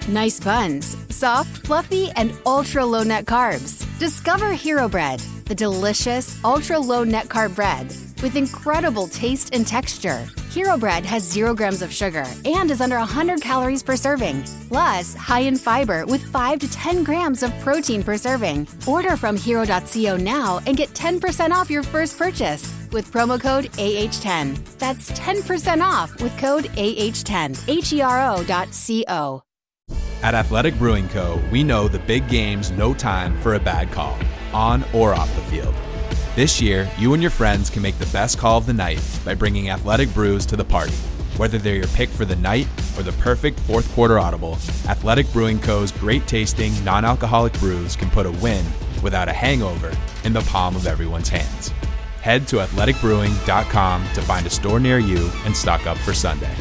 Nice buns, soft, fluffy, and ultra-low net carbs. Discover Hero Bread, the delicious, ultra-low net carb bread with incredible taste and texture. Hero Bread has 0 grams of sugar and is under 100 calories per serving. Plus, high in fiber with 5 to 10 grams of protein per serving. Order from hero.co now and get 10% off your first purchase with promo code AH10. That's 10% off with code AH10. HERO.co. At Athletic Brewing Co., we know the big game's no time for a bad call, on or off the field. This year, you and your friends can make the best call of the night by bringing Athletic Brews to the party. Whether they're your pick for the night or the perfect fourth quarter audible, Athletic Brewing Co.'s great tasting, non-alcoholic brews can put a win without a hangover in the palm of everyone's hands. Head to athleticbrewing.com to find a store near you and stock up for Sunday.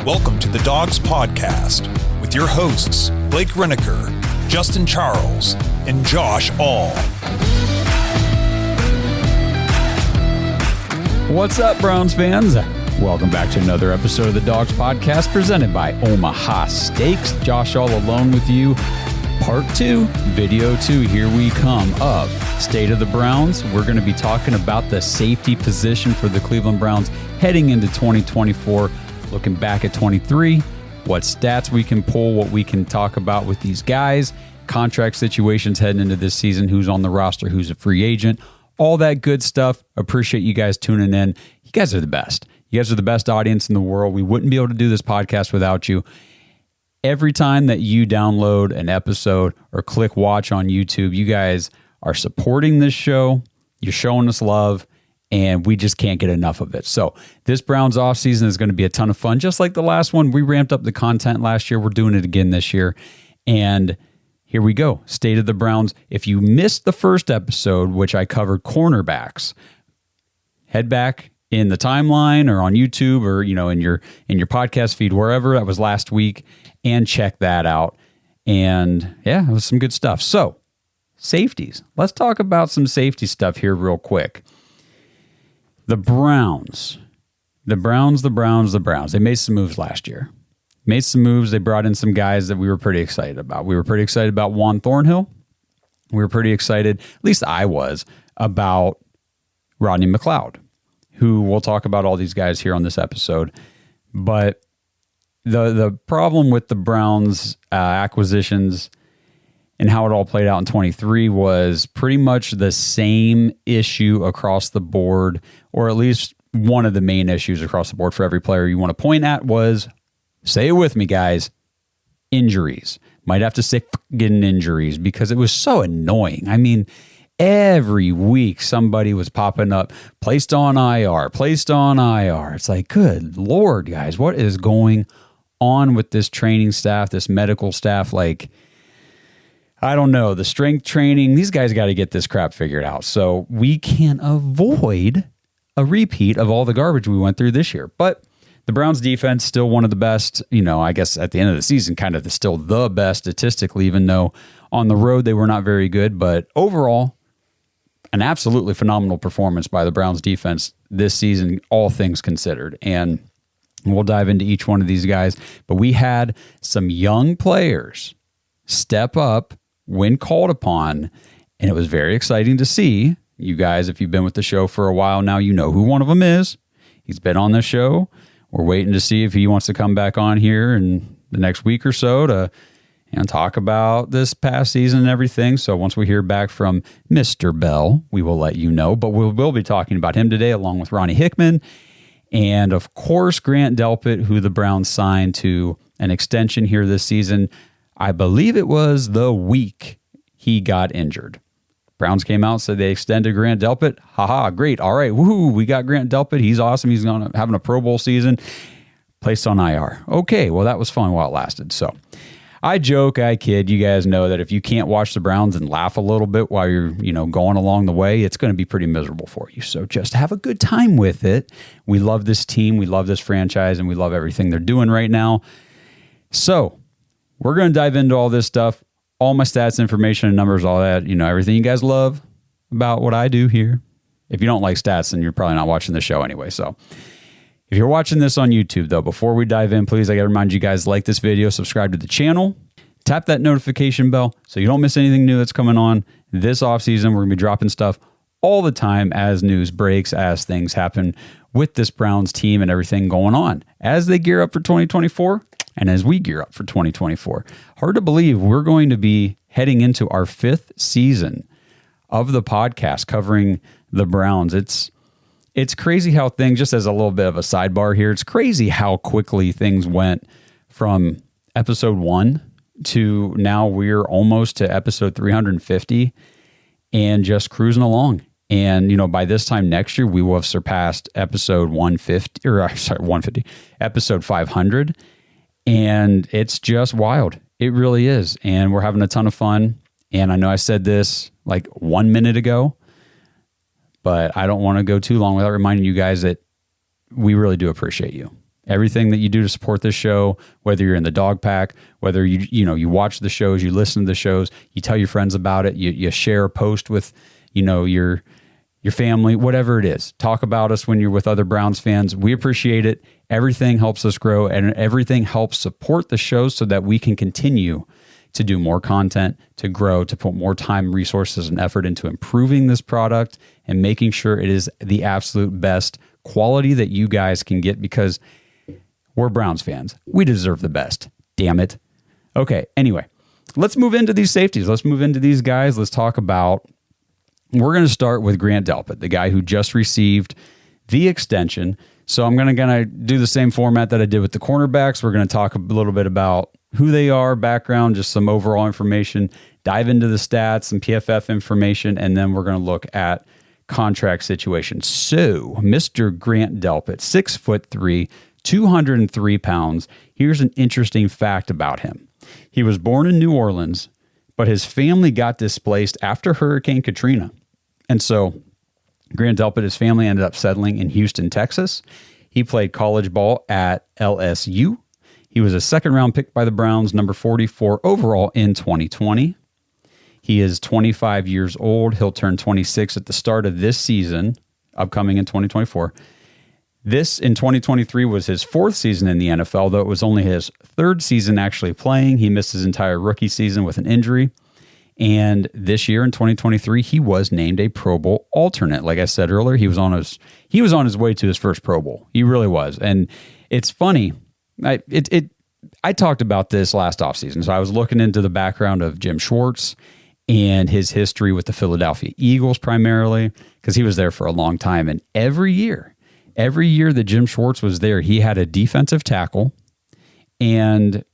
Welcome to the Dogs Podcast with your hosts, Blake Reneker, Justin Charles, and Josh All. What's up, Browns fans? Welcome back to another episode of the Dogs Podcast presented by Omaha Steaks. Josh All alone with you. Part 2, Video 2, here we come of State of the Browns. We're going to be talking about the safety position for the Cleveland Browns heading into 2024. Looking back at 23, what stats we can pull, what we can talk about with these guys, contract situations heading into this season, who's on the roster, who's a free agent, all that good stuff. Appreciate you guys tuning in. You guys are the best. You guys are the best audience in the world. We wouldn't be able to do this podcast without you. Every time that you download an episode or click watch on YouTube, you guys are supporting this show. You're showing us love. And we just can't get enough of it. So this Browns offseason is going to be a ton of fun. Just like the last one, we ramped up the content last year. We're doing it again this year. And here we go. State of the Browns. If you missed the first episode, which I covered cornerbacks, head back in the timeline or on YouTube or, in your podcast feed, wherever. That was last week. And check that out. And yeah, it was some good stuff. So safeties. Let's talk about some safety stuff here real quick. The Browns. They made some moves last year. They brought in some guys that we were pretty excited about. We were pretty excited about Juan Thornhill. We were pretty excited, at least I was, about Rodney McLeod, who we'll talk about all these guys here on this episode. But the problem with the Browns acquisitions and how it all played out in 23 was pretty much the same issue across the board, or at least one of the main issues across the board for every player you want to point at was, say it with me, guys, injuries. Might have to say getting injuries because it was so annoying. I mean, every week somebody was popping up, placed on IR. It's like, good Lord, guys, what is going on with this training staff, this medical staff? Like, I don't know, the strength training, these guys got to get this crap figured out so we can avoid a repeat of all the garbage we went through this year. But the Browns defense, still one of the best, I guess at the end of the season, kind of still the best statistically, even though on the road they were not very good. But overall, an absolutely phenomenal performance by the Browns defense this season, all things considered. And we'll dive into each one of these guys. But we had some young players step up when called upon, and it was very exciting to see. You guys, if you've been with the show for a while now, you know who one of them is. He's been on the show. We're waiting to see if he wants to come back on here in the next week or so to talk about this past season and everything. So once we hear back from Mr. Bell, we will let you know. But we'll be talking about him today along with Ronnie Hickman and, of course, Grant Delpit, who the Browns signed to an extension here this season. I believe it was the week he got injured. Browns came out and said they extended Grant Delpit. Haha, great. All right, woohoo, we got Grant Delpit. He's awesome. He's having a Pro Bowl season. Placed on IR. Okay, well, that was fun while it lasted. So I joke, I kid. You guys know that if you can't watch the Browns and laugh a little bit while you're, going along the way, it's going to be pretty miserable for you. So just have a good time with it. We love this team. We love this franchise, and we love everything they're doing right now. So we're going to dive into all this stuff, all my stats, information, and numbers, all that, everything you guys love about what I do here. If you don't like stats, then you're probably not watching the show anyway. So if you're watching this on YouTube, though, before we dive in, please, I got to remind you guys, like this video, subscribe to the channel, tap that notification bell so you don't miss anything new that's coming on this offseason. We're going to be dropping stuff all the time as news breaks, as things happen with this Browns team and everything going on as they gear up for 2024 and as we gear up for 2024. Hard to believe we're going to be heading into our 5th season of the podcast covering the Browns. It's crazy how things, just as a little bit of a sidebar here, it's crazy how quickly things went from episode 1 to now we're almost to episode 350 and just cruising along. And, you know, by this time next year, we will have surpassed episode 150, episode 500. And it's just wild. It really is. And we're having a ton of fun. And I know I said this like 1 minute ago, but I don't want to go too long without reminding you guys that we really do appreciate you. Everything that you do to support this show, whether you're in the dog pack, whether you watch the shows, you listen to the shows, you tell your friends about it, you share a post with, your family, whatever it is. Talk about us when you're with other Browns fans. We appreciate it. Everything helps us grow and everything helps support the show so that we can continue to do more content, to grow, to put more time, resources, and effort into improving this product and making sure it is the absolute best quality that you guys can get, because we're Browns fans. We deserve the best. Damn it. Okay, anyway, let's move into these safeties. Let's move into these guys. Let's talk about, we're going to start with Grant Delpit, the guy who just received the extension. So I'm going to do the same format that I did with the cornerbacks. We're going to talk a little bit about who they are, background, just some overall information, dive into the stats and PFF information, and then we're going to look at contract situation. So Mr. Grant Delpit, 6'3", 203 pounds. Here's an interesting fact about him. He was born in New Orleans, but his family got displaced after Hurricane Katrina. And so Grant Delpit, his family ended up settling in Houston, Texas. He played college ball at LSU. He was a second-round pick by the Browns, number 44 overall in 2020. He is 25 years old. He'll turn 26 at the start of this season, upcoming in 2024. This, in 2023, was his 4th season in the NFL, though it was only his 3rd season actually playing. He missed his entire rookie season with an injury. And this year in 2023, he was named a Pro Bowl alternate. Like I said earlier, he was on his way to his first Pro Bowl. He really was. And it's funny. I talked about this last offseason. So I was looking into the background of Jim Schwartz and his history with the Philadelphia Eagles primarily, because he was there for a long time. And every year that Jim Schwartz was there, he had a defensive tackle. And,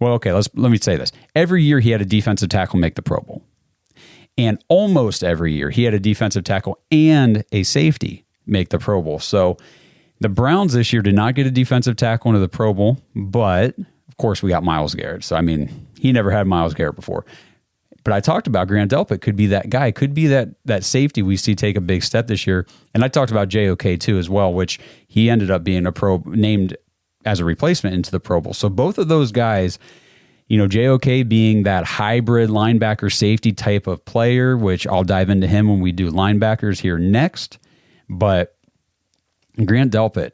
well, okay, let me say this. Every year he had a defensive tackle make the Pro Bowl. And almost every year he had a defensive tackle and a safety make the Pro Bowl. So the Browns this year did not get a defensive tackle into the Pro Bowl, but of course we got Myles Garrett. So, I mean, he never had Myles Garrett before. But I talked about Grant Delpit could be that guy, could be that safety we see take a big step this year. And I talked about JOK too as well, which he ended up being named as a replacement into the Pro Bowl. So both of those guys, JOK being that hybrid linebacker safety type of player, which I'll dive into him when we do linebackers here next. But Grant Delpit,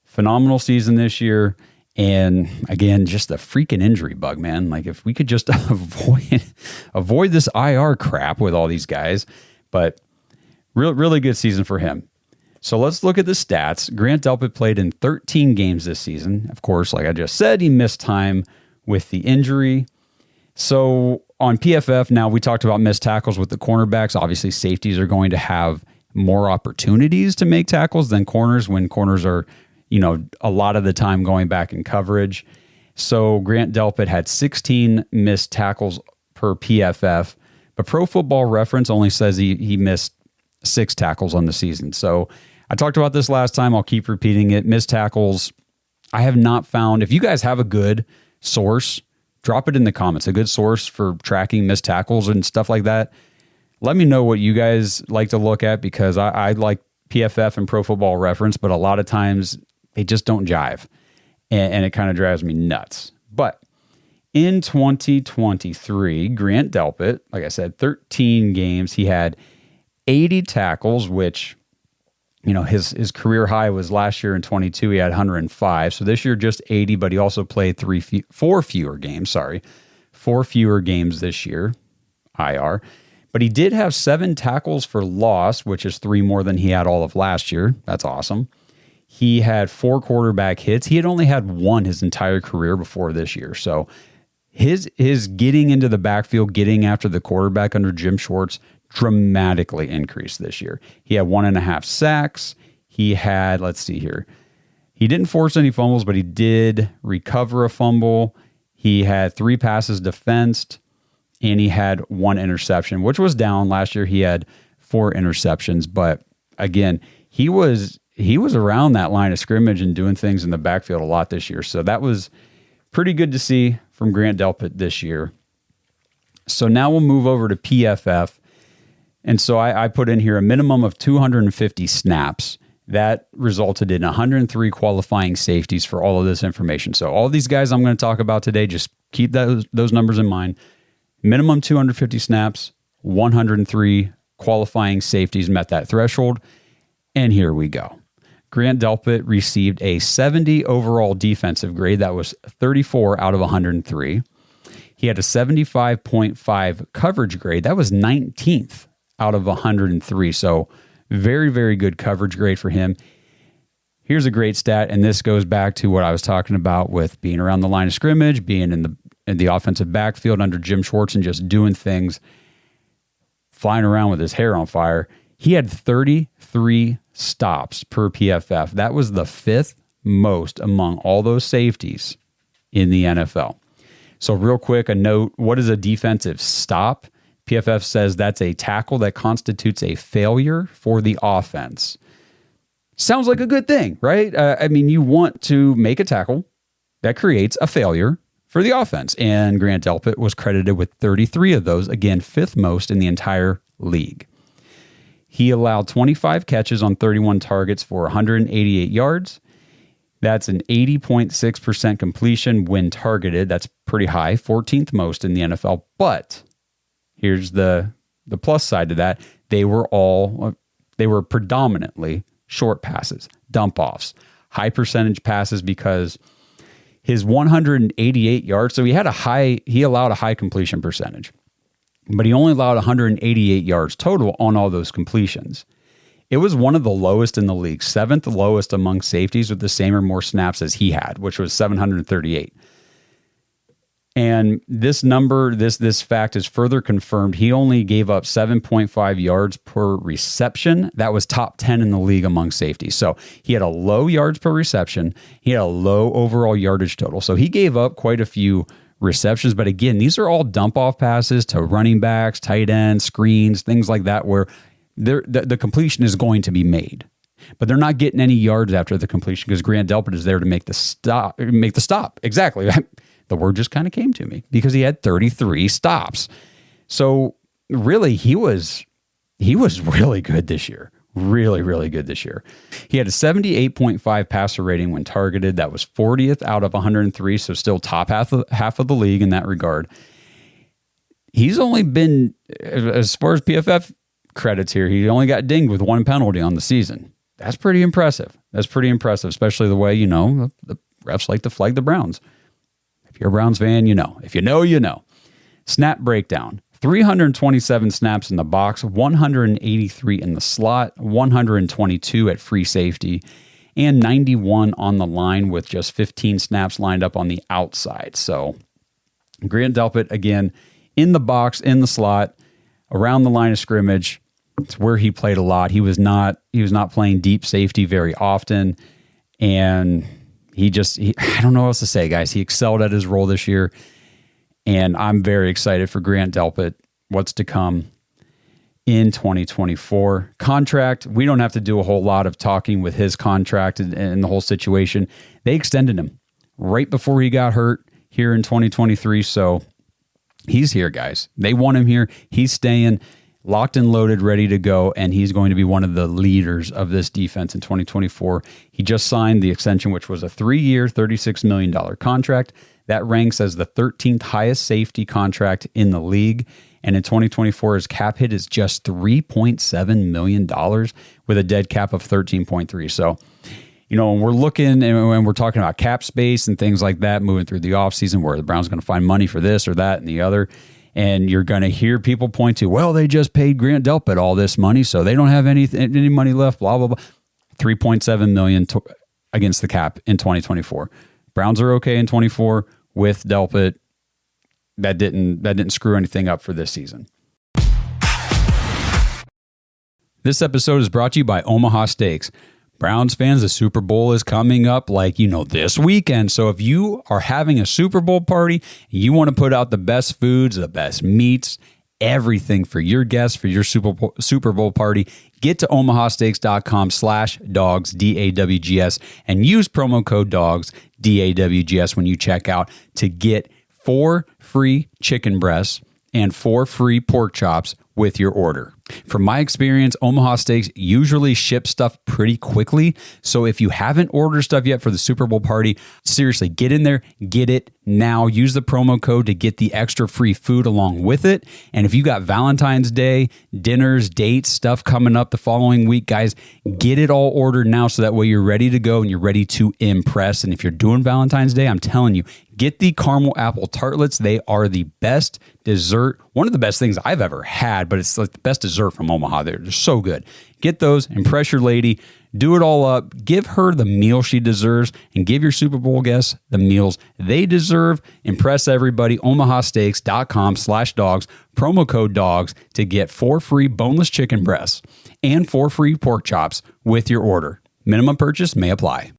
phenomenal season this year. And again, just the freaking injury bug, man. Like if we could just avoid this IR crap with all these guys, but really good season for him. So let's look at the stats. Grant Delpit played in 13 games this season. Of course, like I just said, he missed time with the injury. So on PFF, now we talked about missed tackles with the cornerbacks. Obviously, safeties are going to have more opportunities to make tackles than corners when corners are, a lot of the time going back in coverage. So Grant Delpit had 16 missed tackles per PFF, but Pro Football Reference only says he missed 6 tackles on the season. So I talked about this last time. I'll keep repeating it. Missed tackles, I have not found. If you guys have a good source, drop it in the comments. A good source for tracking missed tackles and stuff like that. Let me know what you guys like to look at, because I like PFF and Pro Football Reference, but a lot of times they just don't jive, and it kind of drives me nuts. But in 2023, Grant Delpit, like I said, 13 games. He had 80 tackles, which, his career high was last year in 22. He had 105. So this year just 80, but he also played 4 fewer games. 4 fewer games this year, IR. But he did have 7 tackles for loss, which is 3 more than he had all of last year. That's awesome. He had 4 quarterback hits. He had only had 1 his entire career before this year. So his getting into the backfield, getting after the quarterback under Jim Schwartz dramatically increased this year. He had 1.5 sacks. He had, let's see here. He didn't force any fumbles, but he did recover a fumble. He had 3 passes defensed, and he had 1 interception, which was down. Last year he had 4 interceptions. But again, he was around that line of scrimmage and doing things in the backfield a lot this year. So that was pretty good to see from Grant Delpit this year. So now we'll move over to PFF. And so I put in here a minimum of 250 snaps. That resulted in 103 qualifying safeties for all of this information. So all these guys I'm going to talk about today, just keep those numbers in mind. Minimum 250 snaps, 103 qualifying safeties met that threshold. And here we go. Grant Delpit received a 70 overall defensive grade. That was 34 out of 103. He had a 75.5 coverage grade. That was 19th out of 103. So very, very good coverage grade for him. Here's a great stat, and this goes back to what I was talking about with being around the line of scrimmage, being in the offensive backfield under Jim Schwartz and just doing things, flying around with his hair on fire. He had 33 stops per PFF. That was the 5th most among all those safeties in the NFL. So real quick, a note, what is a defensive stop? PFF says that's a tackle that constitutes a failure for the offense. Sounds like a good thing, right? You want to make a tackle that creates a failure for the offense. And Grant Delpit was credited with 33 of those, again, 5th most in the entire league. He allowed 25 catches on 31 targets for 188 yards. That's an 80.6% completion when targeted. That's pretty high, 14th most in the NFL. But here's the plus side to that. They were predominantly short passes, dump offs, high percentage passes because his 188 yards, so he allowed a high completion percentage, but he only allowed 188 yards total on all those completions. It was one of the lowest in the league, 7th lowest among safeties with the same or more snaps as he had, which was 738. And this number, this fact is further confirmed. He only gave up 7.5 yards per reception. That was top 10 in the league among safeties. So he had a low yards per reception. He had a low overall yardage total. So he gave up quite a few receptions. But again, these are all dump off passes to running backs, tight ends, screens, things like that, where the completion is going to be made. But they're not getting any yards after the completion because Grant Delpit is there to make the stop. Exactly. The word just kind of came to me because he had 33 stops. So really, he was really good this year. Really, really good this year. He had a 78.5 passer rating when targeted. That was 40th out of 103, so still top half of the league in that regard. He's only been, as far as PFF credits here, he only got dinged with 1 penalty on the season. That's pretty impressive. Especially the way, the refs like to flag the Browns. If you're a Browns fan, you know. If you know, you know. Snap breakdown. 327 snaps in the box, 183 in the slot, 122 at free safety, and 91 on the line with just 15 snaps lined up on the outside. So Grant Delpit, again, in the box, in the slot, around the line of scrimmage. It's where he played a lot. He was not playing deep safety very often, and I don't know what else to say, guys. He excelled at his role this year, and I'm very excited for Grant Delpit, what's to come in 2024. Contract, we don't have to do a whole lot of talking with his contract and the whole situation. They extended him right before he got hurt here in 2023, so he's here, guys. They want him here. He's staying locked and loaded, ready to go, and he's going to be one of the leaders of this defense in 2024. He just signed the extension, which was a 3-year, $36 million contract. That ranks as the 13th highest safety contract in the league, And in 2024, his cap hit is just $3.7 million with a dead cap of 13.3. So, when we're looking and when we're talking about cap space and things like that, moving through the offseason where the Browns going to find money for this or that and the other, and you're going to hear people point to, well, they just paid Grant Delpit all this money, so they don't have any money left, blah, blah, blah. $3.7 million against the cap in 2024. Browns are okay in 24 with Delpit. That didn't screw anything up for this season. This episode is brought to you by Omaha Steaks. Browns fans, the Super Bowl is coming up this weekend. So if you are having a Super Bowl party, you want to put out the best foods, the best meats, everything for your guests, for your Super Bowl party, get to omahasteaks.com/dogs, DAWGS, and use promo code DOGS, DAWGS, when you check out to get 4 free chicken breasts and 4 free pork chops with your order. From my experience, Omaha Steaks usually ship stuff pretty quickly. So if you haven't ordered stuff yet for the Super Bowl party, seriously, get in there, get it now. Use the promo code to get the extra free food along with it. And if you got Valentine's Day, dinners, dates, stuff coming up the following week, guys, get it all ordered now so that way you're ready to go and you're ready to impress. And if you're doing Valentine's Day, I'm telling you, get the caramel apple tartlets. They are the best dessert, one of the best things I've ever had, but it's like the best dessert from Omaha. They're just so good. Get those, impress your lady, do it all up, give her the meal she deserves, and give your Super Bowl guests the meals they deserve. Impress everybody. omahasteaks.com/dogs, promo code DOGS to get 4 free boneless chicken breasts and 4 free pork chops with your order. Minimum purchase may apply.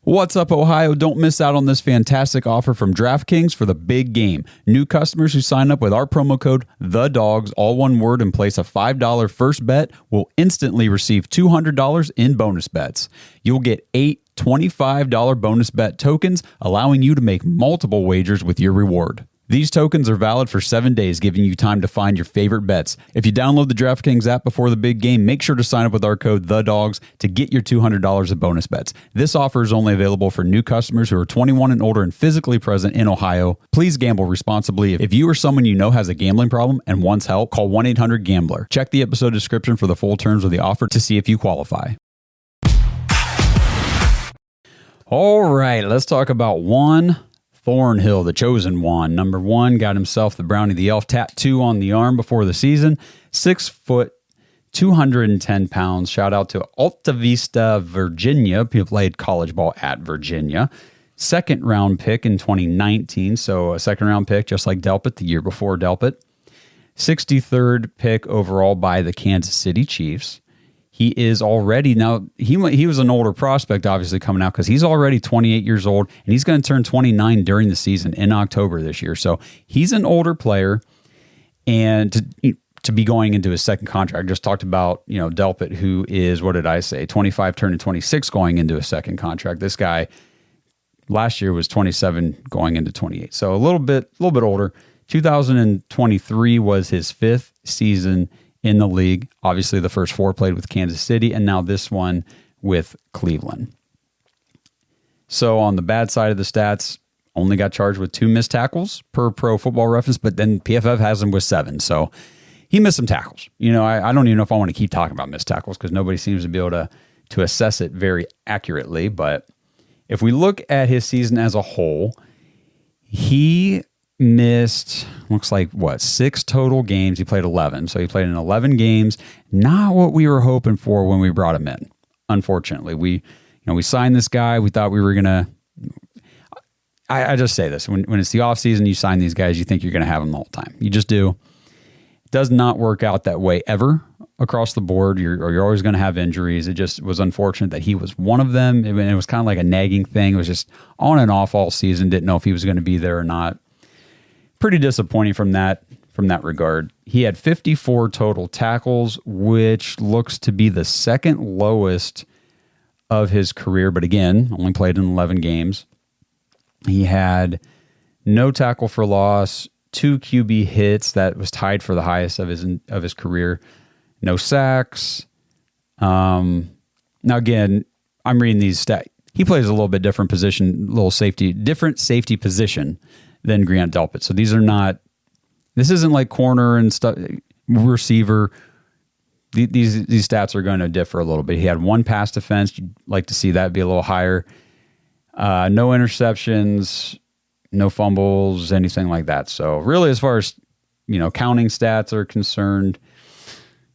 What's up, Ohio? Don't miss out on this fantastic offer from DraftKings for the big game. New customers who sign up with our promo code THEDOGS, all one word, and place a $5 first bet will instantly receive $200 in bonus bets. You'll get 8 $25 bonus bet tokens, allowing you to make multiple wagers with your reward. These tokens are valid for 7 days, giving you time to find your favorite bets. If you download the DraftKings app before the big game, make sure to sign up with our code THEDOGS to get your $200 of bonus bets. This offer is only available for new customers who are 21 and older and physically present in Ohio. Please gamble responsibly. If you or someone you know has a gambling problem and wants help, call 1-800-GAMBLER. Check the episode description for the full terms of the offer to see if you qualify. All right, let's talk about one Thornhill, the chosen one. Number 1, got himself the Brownie the Elf tattoo on the arm before the season. 6 foot, 210 pounds. Shout out to Alta Vista, Virginia. He played college ball at Virginia. 2nd round pick in 2019. So a 2nd round pick, just like Delpit the year before Delpit. 63rd pick overall by the Kansas City Chiefs. He is already, now, he was an older prospect, obviously, coming out because he's already 28 years old, and he's going to turn 29 during the season in October this year. So he's an older player, and to be going into his 2nd contract, just talked about, Delpit, who is, 25 turning 26 going into his 2nd contract. This guy last year was 27 going into 28. So a little bit older. 2023 was his 5th season in the league. Obviously, the first 4 played with Kansas City, and now this one with Cleveland. So on the bad side of the stats, only got charged with 2 missed tackles per Pro Football Reference, but then PFF has him with 7. So he missed some tackles. I don't even know if I want to keep talking about missed tackles because nobody seems to be able to assess it very accurately. But if we look at his season as a whole, he missed, looks like 6 total games. He played 11. So he played in 11 games. Not what we were hoping for when we brought him in. Unfortunately, we signed this guy. We thought we were going to, I just say this, when it's the offseason, you sign these guys, you think you're going to have them the whole time. You just do. It does not work out that way ever across the board. You're always going to have injuries. It just was unfortunate that he was one of them. It was kind of like a nagging thing. It was just on and off all season. Didn't know if he was going to be there or not. Pretty disappointing from that regard. He had 54 total tackles, which looks to be the 2nd lowest of his career, but again, only played in 11 games. He had no tackle for loss, 2 QB hits, that was tied for the highest of his career. No sacks. Now again, I'm reading these stats. He plays a little bit different position, different safety position than Grant Delpit. So these are not This isn't like corner and stuff, receiver. These stats are going to differ a little bit. He had 1 pass defense. You'd like to see that be a little higher. No interceptions, no fumbles, anything like that. So really, as far as, counting stats are concerned,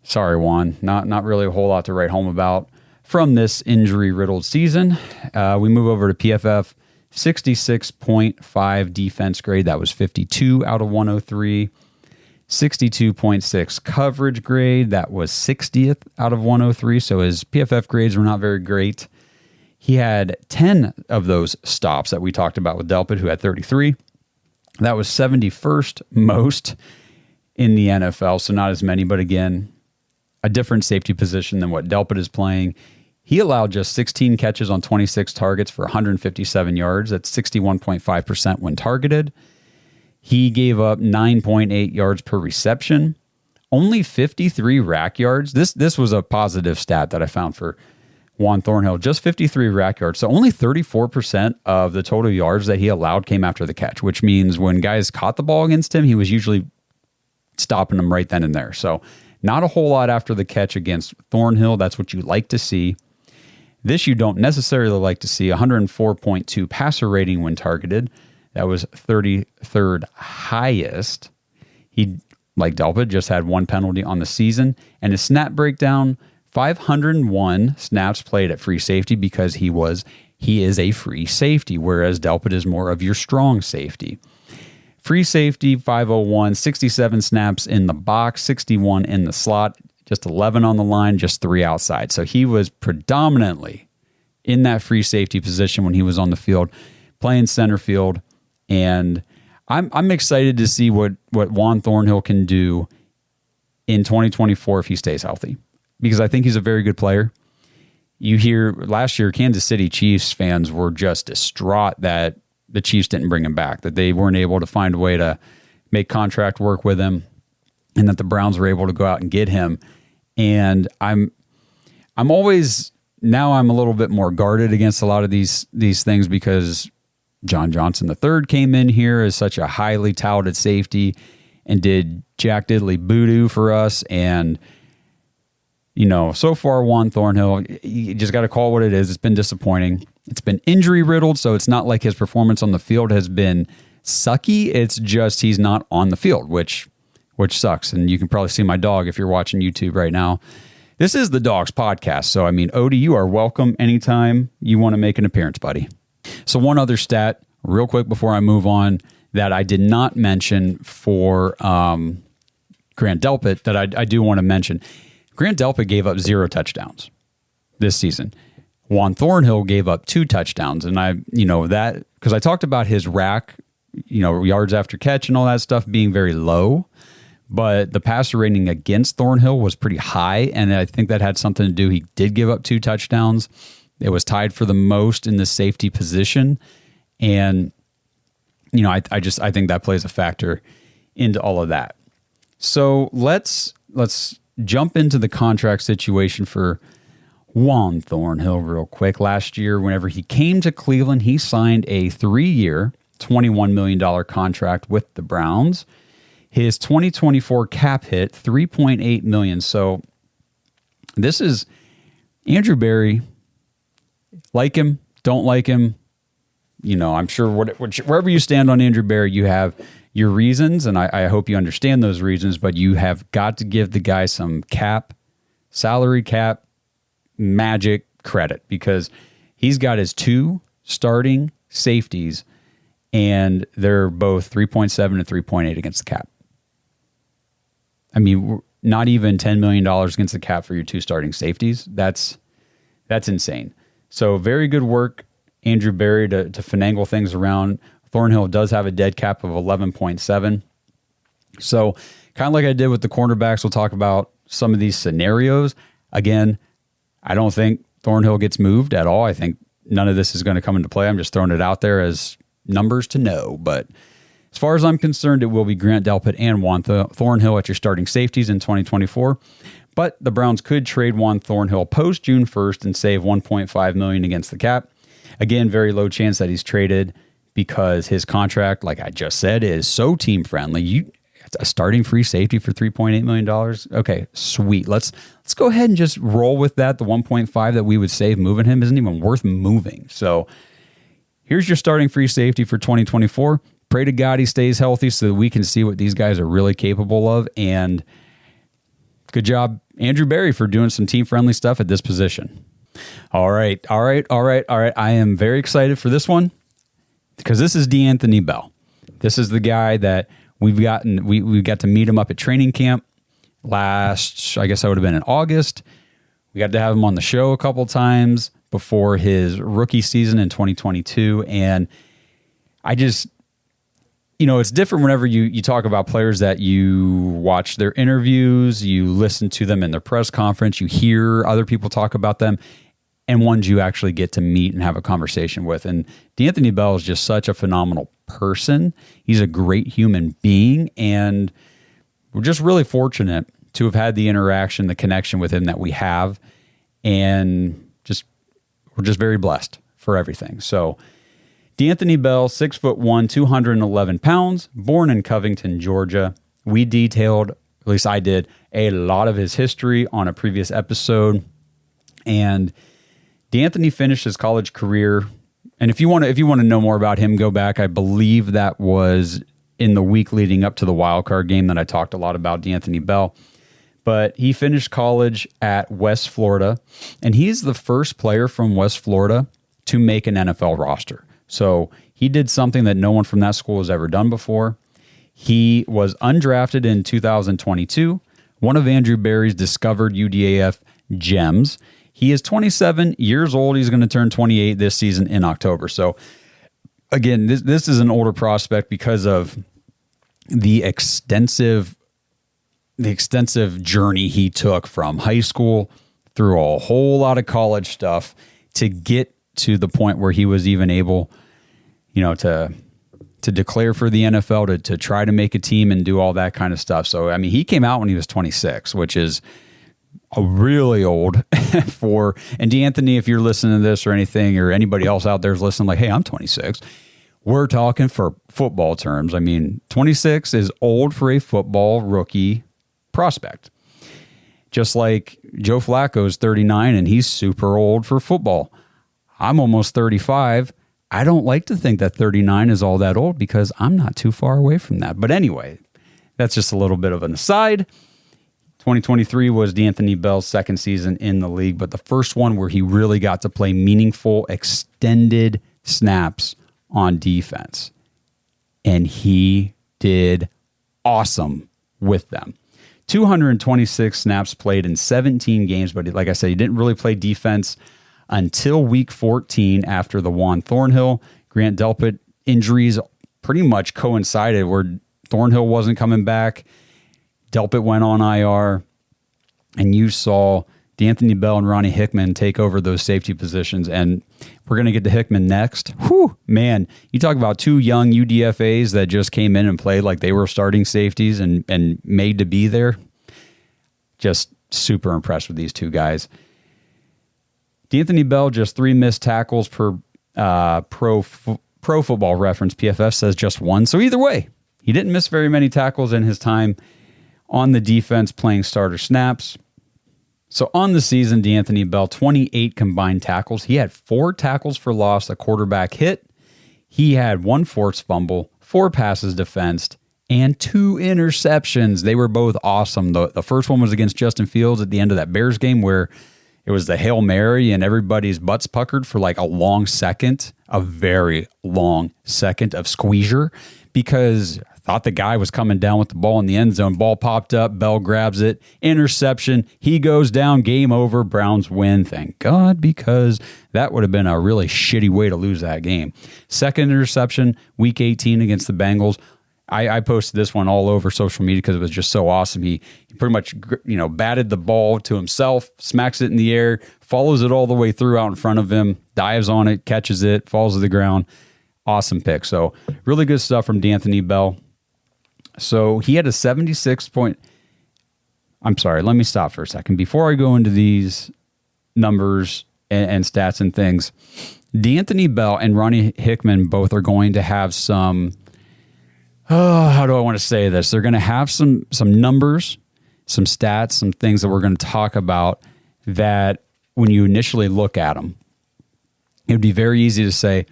sorry, Juan, not really a whole lot to write home about from this injury-riddled season. We move over to PFF, 66.5 defense grade. That was 52 out of 103. 62.6 coverage grade. That was 60th out of 103. So his PFF grades were not very great. He had 10 of those stops that we talked about with Delpit, who had 33. That was 71st most in the NFL. So not as many, but again, a different safety position than what Delpit is playing. He allowed just 16 catches on 26 targets for 157 yards. That's 61.5% when targeted. He gave up 9.8 yards per reception, only 53 rack yards. This was a positive stat that I found for Juan Thornhill, just 53 rack yards. So only 34% of the total yards that he allowed came after the catch, which means when guys caught the ball against him, he was usually stopping them right then and there. So not a whole lot after the catch against Thornhill. That's what you like to see. This you don't necessarily like to see. 104.2 passer rating when targeted. That was 33rd highest. He, like Delpit, just had 1 penalty on the season. And his snap breakdown, 501 snaps played at free safety because he is a free safety, whereas Delpit is more of your strong safety. Free safety, 501, 67 snaps in the box, 61 in the slot, just 11 on the line, just 3 outside. So he was predominantly in that free safety position when he was on the field, playing center field. And I'm excited to see what Juan Thornhill can do in 2024 if he stays healthy, because I think he's a very good player. You hear last year, Kansas City Chiefs fans were just distraught that the Chiefs didn't bring him back, that they weren't able to find a way to make contract work with him, and that the Browns were able to go out and get him. And I'm always, now I'm a little bit more guarded against a lot of these things because John Johnson III came in here as such a highly touted safety and did Jack Diddley voodoo for us. And, so far Juan Thornhill, you just got to call it what it is. It's been disappointing. It's been injury riddled. So it's not like his performance on the field has been sucky. It's just he's not on the field, which sucks. And you can probably see my dog if you're watching YouTube right now. This is the Dogs Podcast. So, Odie, you are welcome anytime you want to make an appearance, buddy. So one other stat, real quick before I move on, that I did not mention for Grant Delpit that I do want to mention. Grant Delpit gave up 0 touchdowns this season. Juan Thornhill gave up 2 touchdowns. And that because I talked about his rack, yards after catch and all that stuff being very low, but the passer rating against Thornhill was pretty high. And I think that had something to do. He did give up 2 touchdowns. It was tied for the most in the safety position. And, I think that plays a factor into all of that. So let's jump into the contract situation for Juan Thornhill real quick. Last year, whenever he came to Cleveland, he signed a 3-year, $21 million contract with the Browns. His 2024 cap hit, $3.8 million. So this is Andrew Berry. Like him, don't like him. I'm sure wherever you stand on Andrew Berry, you have your reasons, and I hope you understand those reasons, but you have got to give the guy some salary cap magic credit, because he's got his 2 starting safeties, and they're both 3.7 and 3.8 against the cap. Not even $10 million against the cap for your 2 starting safeties. That's insane. So very good work, Andrew Berry, to finagle things around. Thornhill does have a dead cap of 11.7. So kind of like I did with the cornerbacks, we'll talk about some of these scenarios. Again, I don't think Thornhill gets moved at all. I think none of this is going to come into play. I'm just throwing it out there as numbers to know. But as far as I'm concerned, it will be Grant Delpit and Juan Thornhill at your starting safeties in 2024. But the Browns could trade Juan Thornhill post June 1st and save $1.5 million against the cap. Again, very low chance that he's traded because his contract, like I just said, is so team friendly. a starting free safety for $3.8 million. Okay, sweet. Let's go ahead and just roll with that. The 1.5 that we would save moving him isn't even worth moving. So here's your starting free safety for 2024. Pray to God he stays healthy so that we can see what these guys are really capable of. And good job, Andrew Berry, for doing some team-friendly stuff at this position. All right. I am very excited for this one because this is DeAnthony Bell. This is the guy that we got to meet him up at training camp last, I guess that would have been in August. We got to have him on the show a couple times before his rookie season in 2022. And I just, it's different whenever you talk about players that you watch their interviews, you listen to them in their press conference, you hear other people talk about them, and ones you actually get to meet and have a conversation with. And DeAnthony Bell is just such a phenomenal person. He's a great human being, and we're just really fortunate to have had the interaction, the connection with him that we have, and we're just very blessed for everything. So DeAnthony Bell, 6'1", 211 pounds, born in Covington, Georgia. We detailed, at least I did, a lot of his history on a previous episode. And DeAnthony finished his college career. And if you want to know more about him, go back. I believe that was in the week leading up to the wild card game that I talked a lot about DeAnthony Bell. But he finished college at West Florida, and he's the first player from West Florida to make an NFL roster. So he did something that no one from that school has ever done before. He was undrafted in 2022, one of Andrew Berry's discovered UDAF gems. He is 27 years old. He's going to turn 28 this season in October. So again, this is an older prospect because of the extensive journey he took from high school through a whole lot of college stuff to get to the point where he was even able, to declare for the NFL, to try to make a team and do all that kind of stuff. So, I mean, he came out when he was 26, which is a really old and DeAnthony, if you're listening to this or anything, or anybody else out there is listening, like, hey, I'm 26. We're talking for football terms. I mean, 26 is old for a football rookie prospect. Just like Joe Flacco's 39 and he's super old for football. I'm almost 35. I don't like to think that 39 is all that old because I'm not too far away from that. But anyway, that's just a little bit of an aside. 2023 was DeAnthony Bell's second season in the league, but the first one where he really got to play meaningful, extended snaps on defense. And he did awesome with them. 226 snaps played in 17 games, but like I said, he didn't really play defense until week 14 after the Juan Thornhill, Grant Delpit injuries pretty much coincided where Thornhill wasn't coming back. Delpit went on IR, and you saw DeAnthony Bell and Ronnie Hickman take over those safety positions, and we're going to get to Hickman next. Whew, man, you talk about two young UDFAs that just came in and played like they were starting safeties and made to be there. Just super impressed with these two guys. DeAnthony Bell, just 3 missed tackles per Pro Football Reference. PFF says just 1. So either way, he didn't miss very many tackles in his time on the defense playing starter snaps. So on the season, DeAnthony Bell, 28 combined tackles. He had 4 tackles for loss, a quarterback hit. He had 1 forced fumble, 4 passes defensed, and 2 interceptions. They were both awesome. The first one was against Justin Fields at the end of that Bears game where it was the Hail Mary and everybody's butts puckered for like a very long second of squeezer because I thought the guy was coming down with the ball in the end zone. Ball popped up, Bell grabs it, interception. He goes down, game over, Browns win. Thank God, because that would have been a really shitty way to lose that game. Second interception, week 18 against the Bengals. I posted this one all over social media because it was just so awesome. He pretty much, batted the ball to himself, smacks it in the air, follows it all the way through out in front of him, dives on it, catches it, falls to the ground. Awesome pick. So really good stuff from DeAnthony Bell. So he had a 76 point. I'm sorry, let me stop for a second. Before I go into these numbers and stats and things, DeAnthony Bell and Ronnie Hickman both are going to have some how do I want to say this? They're going to have some numbers, some stats, some things that we're going to talk about that when you initially look at them, it would be very easy to say,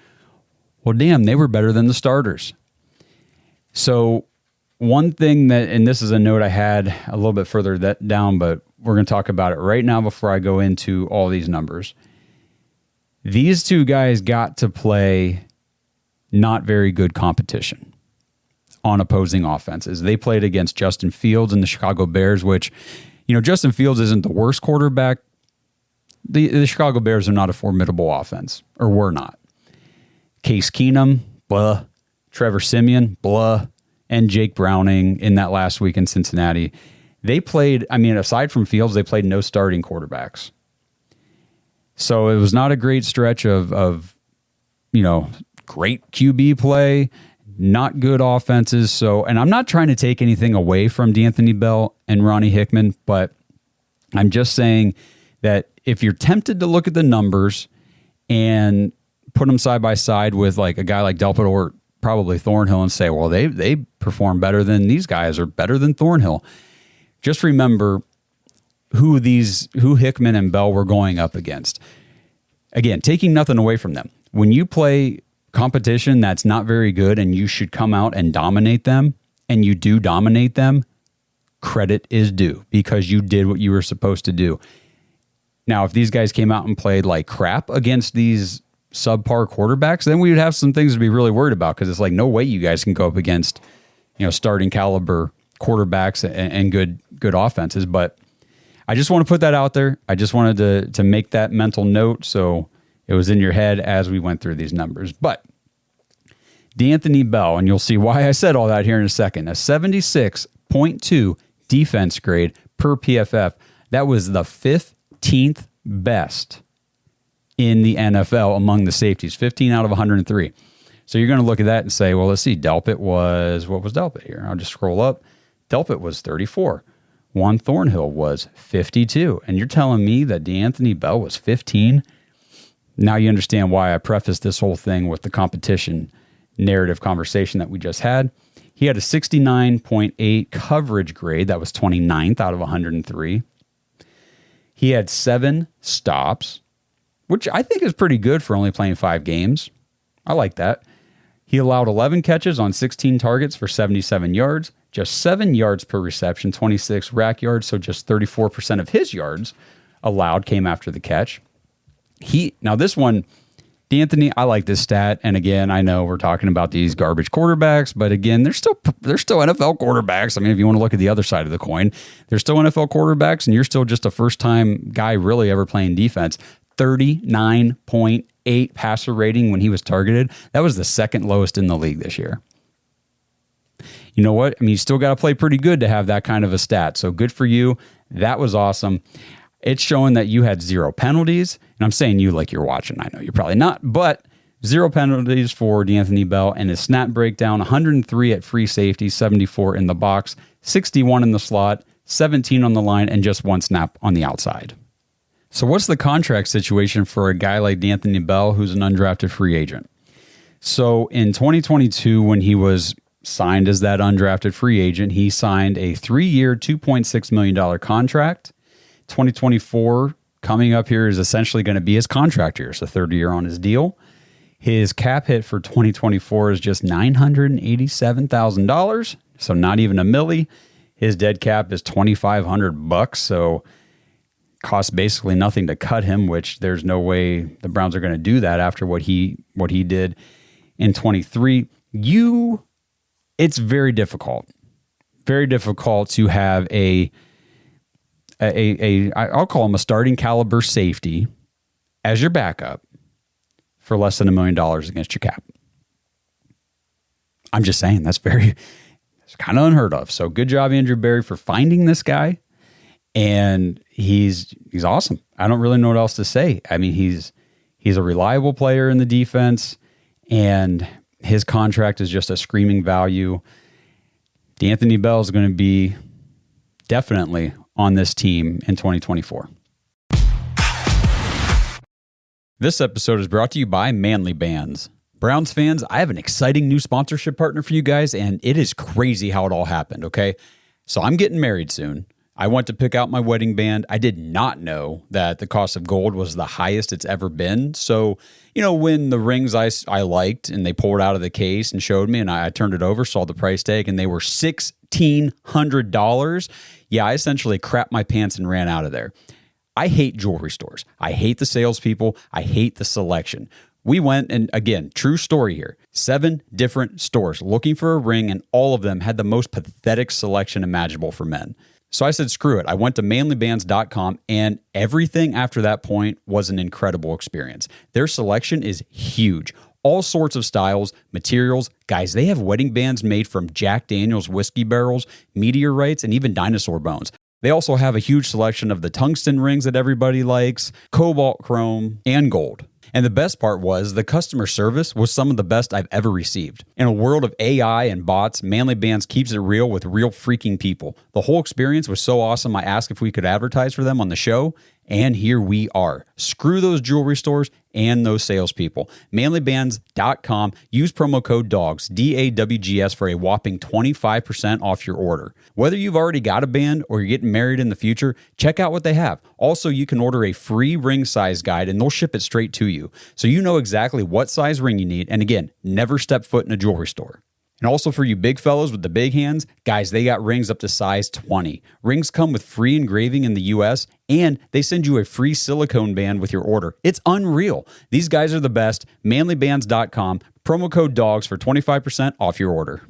well, damn, they were better than the starters. So one thing that, and this is a note I had a little bit further down, but we're going to talk about it right now before I go into all these numbers. These two guys got to play not very good competition on opposing offenses. They played against Justin Fields and the Chicago Bears, which, Justin Fields isn't the worst quarterback. The Chicago Bears are not a formidable offense, or were not. Case Keenum, blah. Trevor Siemian, blah. And Jake Browning in that last week in Cincinnati. They played, aside from Fields, they played no starting quarterbacks. So it was not a great stretch of great QB play, not good offenses. So, and I'm not trying to take anything away from D'Anthony Bell and Ronnie Hickman, but I'm just saying that if you're tempted to look at the numbers and put them side by side with like a guy like Delpit or probably Thornhill and say, well, they perform better than these guys or better than Thornhill. Just remember who Hickman and Bell were going up against. Again, taking nothing away from them. When you play competition that's not very good and you should come out and dominate them, and you do dominate them, credit is due because you did what you were supposed to do. Now, if these guys came out and played like crap against these subpar quarterbacks, then we would have some things to be really worried about because it's like, no way you guys can go up against, starting caliber quarterbacks and good offenses. But I just want to put that out there. I just wanted to make that mental note so it was in your head as we went through these numbers. But D'Anthony Bell, and you'll see why I said all that here in a second, a 76.2 defense grade per PFF. That was the 15th best in the NFL among the safeties, 15 out of 103. So you're going to look at that and say, well, let's see, what was Delpit here? I'll just scroll up. Delpit was 34. Juan Thornhill was 52. And you're telling me that D'Anthony Bell was 15? Now you understand why I prefaced this whole thing with the competition narrative conversation that we just had. He had a 69.8 coverage grade. That was 29th out of 103. He had 7 stops, which I think is pretty good for only playing 5 games. I like that. He allowed 11 catches on 16 targets for 77 yards, just 7 yards per reception, 26 rack yards, so just 34% of his yards allowed came after the catch. Now this one, D'Anthony, I like this stat, and again, I know we're talking about these garbage quarterbacks, but again, they're still NFL quarterbacks. I mean, if you want to look at the other side of the coin, they're still NFL quarterbacks, and you're still just a first-time guy really ever playing defense. 39.8 passer rating when he was targeted. That was the second lowest in the league this year. You know what? I mean, you still got to play pretty good to have that kind of a stat. So good for you. That was awesome. It's showing that you had 0 penalties. And I'm saying you like you're watching. I know you're probably not, but 0 penalties for D'Anthony Bell, and his snap breakdown, 103 at free safety, 74 in the box, 61 in the slot, 17 on the line, and just 1 snap on the outside. So what's the contract situation for a guy like D'Anthony Bell, who's an undrafted free agent? So in 2022, when he was signed as that undrafted free agent, he signed a 3-year, $2.6 million contract. 2024 coming up here is essentially going to be his contract year. So 3rd year on his deal. His cap hit for 2024 is just $987,000. So not even a milli. His dead cap is $2,500. So costs basically nothing to cut him, which there's no way the Browns are going to do that after what he did in 23. It's very difficult to have I'll call him a starting caliber safety as your backup for less than $1 million against your cap. I'm just saying it's kind of unheard of. So good job, Andrew Berry, for finding this guy. And he's awesome. I don't really know what else to say. I mean, he's a reliable player in the defense, and his contract is just a screaming value. D'Anthony Bell is going to be definitely on this team in 2024. This episode is brought to you by Manly Bands. Browns fans, I have an exciting new sponsorship partner for you guys, and it is crazy how it all happened, okay? So I'm getting married soon. I went to pick out my wedding band. I did not know that the cost of gold was the highest it's ever been. So, when the rings I liked and they pulled it out of the case and showed me and I turned it over, saw the price tag, and they were $1,600. Yeah, I essentially crapped my pants and ran out of there. I hate jewelry stores. I hate the salespeople. I hate the selection. We went, and again, true story here, 7 different stores looking for a ring, and all of them had the most pathetic selection imaginable for men. So I said, screw it. I went to manlybands.com, and everything after that point was an incredible experience. Their selection is huge. All sorts of styles, materials. Guys, they have wedding bands made from Jack Daniel's whiskey barrels, meteorites, and even dinosaur bones. They also have a huge selection of the tungsten rings that everybody likes, cobalt chrome, and gold. And the best part was the customer service was some of the best I've ever received. In a world of AI and bots, Manly Bands keeps it real with real freaking people. The whole experience was so awesome, I asked if we could advertise for them on the show, and here we are. Screw those jewelry stores and those salespeople. Manlybands.com. Use promo code DAWGS, DAWGS, for a whopping 25% off your order. Whether you've already got a band or you're getting married in the future, check out what they have. Also, you can order a free ring size guide and they'll ship it straight to you. So you know exactly what size ring you need. And again, never step foot in a jewelry store. And also for you big fellows with the big hands, guys, they got rings up to size 20. Rings come with free engraving in the US, and they send you a free silicone band with your order. It's unreal. These guys are the best. Manlybands.com. Promo code DAWGS for 25% off your order.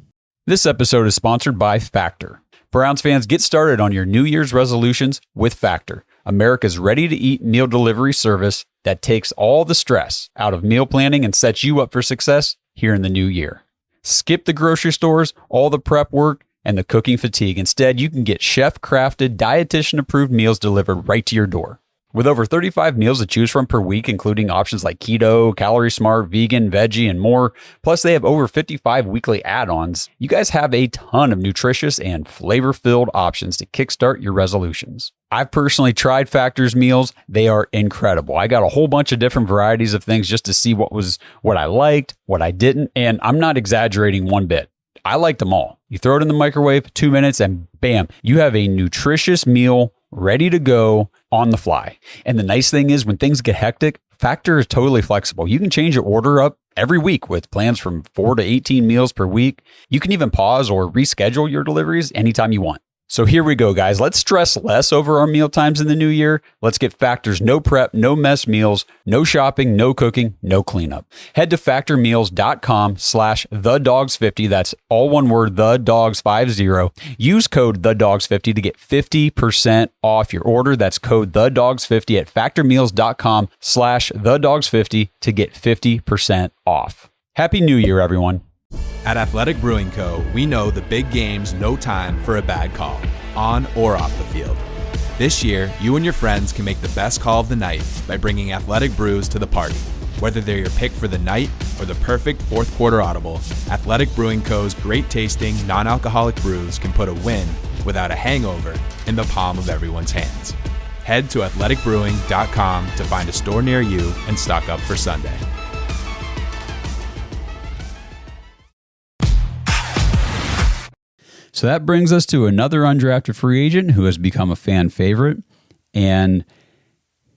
This episode is sponsored by Factor. Browns fans, get started on your New Year's resolutions with Factor, America's ready-to-eat meal delivery service that takes all the stress out of meal planning and sets you up for success here in the new year. Skip the grocery stores, all the prep work, and the cooking fatigue. Instead, you can get chef-crafted, dietitian-approved meals delivered right to your door. With over 35 meals to choose from per week, including options like keto, calorie smart, vegan, veggie, and more, plus they have over 55 weekly add-ons, you guys have a ton of nutritious and flavor-filled options to kickstart your resolutions. I've personally tried Factor's meals. They are incredible. I got a whole bunch of different varieties of things just to see what I liked, what I didn't, and I'm not exaggerating one bit. I liked them all. You throw it in the microwave, 2 minutes, and bam, you have a nutritious meal ready to go on the fly. And the nice thing is when things get hectic, Factor is totally flexible. You can change your order up every week with plans from 4 to 18 meals per week. You can even pause or reschedule your deliveries anytime you want. So here we go, guys. Let's stress less over our meal times in the new year. Let's get Factor's no prep, no mess meals, no shopping, no cooking, no cleanup. Head to factormeals.com/thedogs50. That's all one word, thedogs50. Use code thedogs50 to get 50% off your order. That's code thedogs50 at factormeals.com/thedogs50 to get 50% off. Happy New Year, everyone. At Athletic Brewing Co., we know the big game's no time for a bad call, on or off the field. This year, you and your friends can make the best call of the night by bringing Athletic Brews to the party. Whether they're your pick for the night or the perfect fourth quarter audible, Athletic Brewing Co.'s great tasting, non-alcoholic brews can put a win without a hangover in the palm of everyone's hands. Head to athleticbrewing.com to find a store near you and stock up for Sunday. So that brings us to another undrafted free agent who has become a fan favorite. And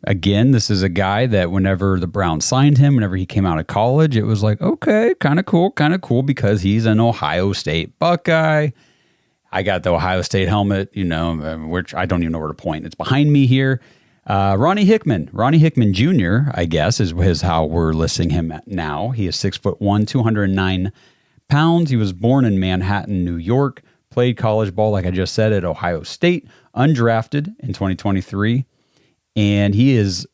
again, this is a guy that whenever the Browns signed him, whenever he came out of college, it was like, okay, kind of cool because he's an Ohio State Buckeye. I got the Ohio State helmet, which I don't even know where to point. It's behind me here. Ronnie Hickman Jr., I guess, is how we're listing him now. He is 6'1", 209 pounds. He was born in Manhattan, New York. Played college ball, like I just said, at Ohio State, undrafted in 2023, and he is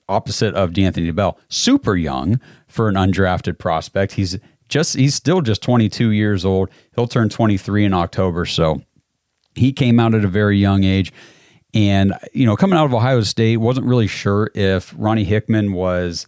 opposite of D'Anthony Bell, super young for an undrafted prospect. He's still just 22 years old. He'll turn 23 in October, so he came out at a very young age. And coming out of Ohio State, wasn't really sure if Ronnie Hickman was